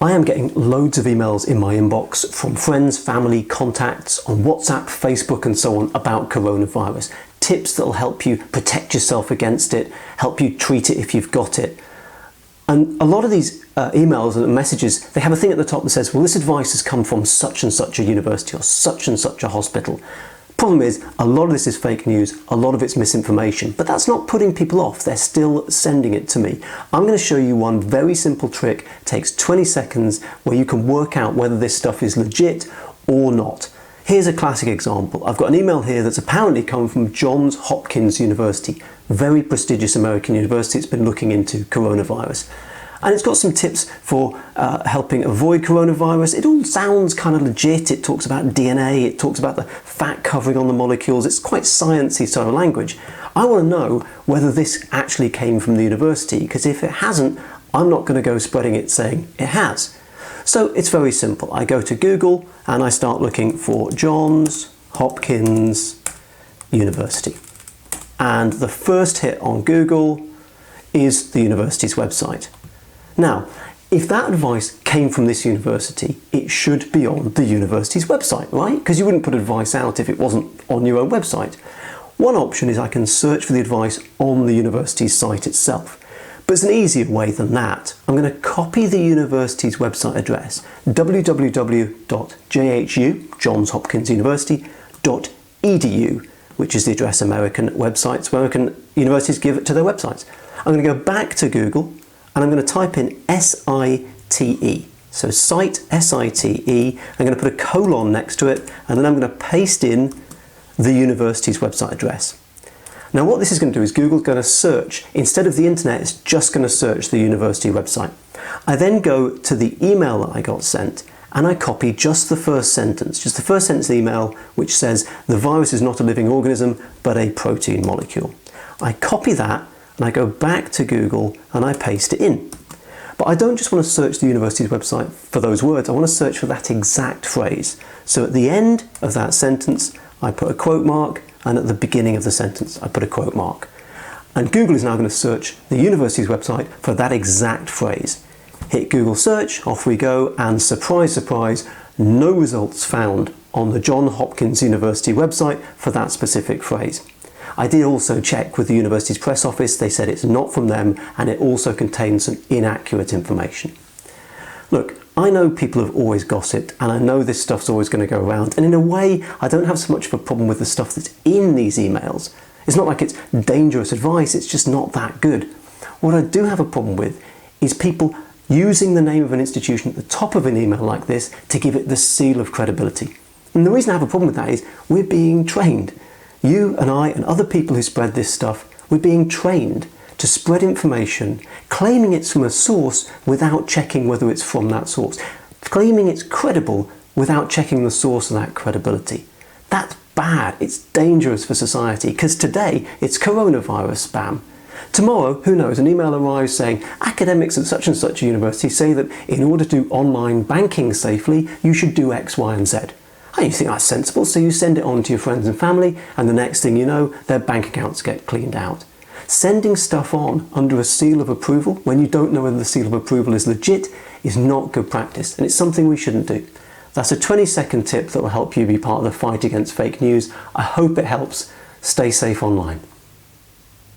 I am getting loads of emails in my inbox from friends, family, contacts on WhatsApp, Facebook and so on about coronavirus. Tips that will help you protect yourself against it, help you treat it if you've got it. And a lot of these emails and messages, they have a thing at the top that says, well, this advice has come from such and such a university or such and such a hospital. Problem is, a lot of this is fake news, a lot of it's misinformation, but that's not putting people off, they're still sending it to me. I'm going to show you one very simple trick, takes 20 seconds, where you can work out whether this stuff is legit or not. Here's a classic example. I've got an email here that's apparently come from Johns Hopkins University, very prestigious American university. It's been looking into coronavirus. And it's got some tips for helping avoid coronavirus. It all sounds kind of legit. It talks about DNA, it talks about the fat covering on the molecules. It's quite sciencey sort of language. I want to know whether this actually came from the university, because if it hasn't, I'm not going to go spreading it saying it has. So it's very simple. I go to Google and I start looking for Johns Hopkins University. And the first hit on Google is the university's website. Now, if that advice came from this university, it should be on the university's website, right? Because you wouldn't put advice out if it wasn't on your own website. One option is I can search for the advice on the university's site itself. But it's an easier way than that. I'm going to copy the university's website address, www.jhu, Johns Hopkins University.edu, which is the address American universities give to their websites. I'm going to go back to Google and I'm going to type in SITE. So site, S-I-T-E. I'm going to put a colon next to it and then I'm going to paste in the university's website address. Now what this is going to do is Google's going to search, instead of the internet, it's just going to search the university website. I then go to the email that I got sent and I copy just the first sentence of the email, which says the virus is not a living organism but a protein molecule. I copy that and I go back to Google and I paste it in. But I don't just want to search the university's website for those words, I want to search for that exact phrase. So at the end of that sentence, I put a quote mark, and at the beginning of the sentence, I put a quote mark. And Google is now going to search the university's website for that exact phrase. Hit Google search, off we go, and surprise, surprise, no results found on the Johns Hopkins University website for that specific phrase. I did also check with the university's press office. They said it's not from them and it also contains some inaccurate information. Look, I know people have always gossiped and I know this stuff's always going to go around, and in a way I don't have so much of a problem with the stuff that's in these emails. It's not like it's dangerous advice, it's just not that good. What I do have a problem with is people using the name of an institution at the top of an email like this to give it the seal of credibility. And the reason I have a problem with that is we're being trained. You and I and other people who spread this stuff, we're being trained to spread information, claiming it's from a source without checking whether it's from that source, claiming it's credible without checking the source of that credibility. That's bad, it's dangerous for society, because today it's coronavirus spam. Tomorrow, who knows, an email arrives saying academics at such and such a university say that in order to do online banking safely, you should do X, Y and Z. And you think that's sensible, so you send it on to your friends and family, and the next thing you know, their bank accounts get cleaned out. Sending stuff on under a seal of approval when you don't know whether the seal of approval is legit is not good practice, and it's something we shouldn't do. That's a 20-second tip that will help you be part of the fight against fake news. I hope it helps. Stay safe online.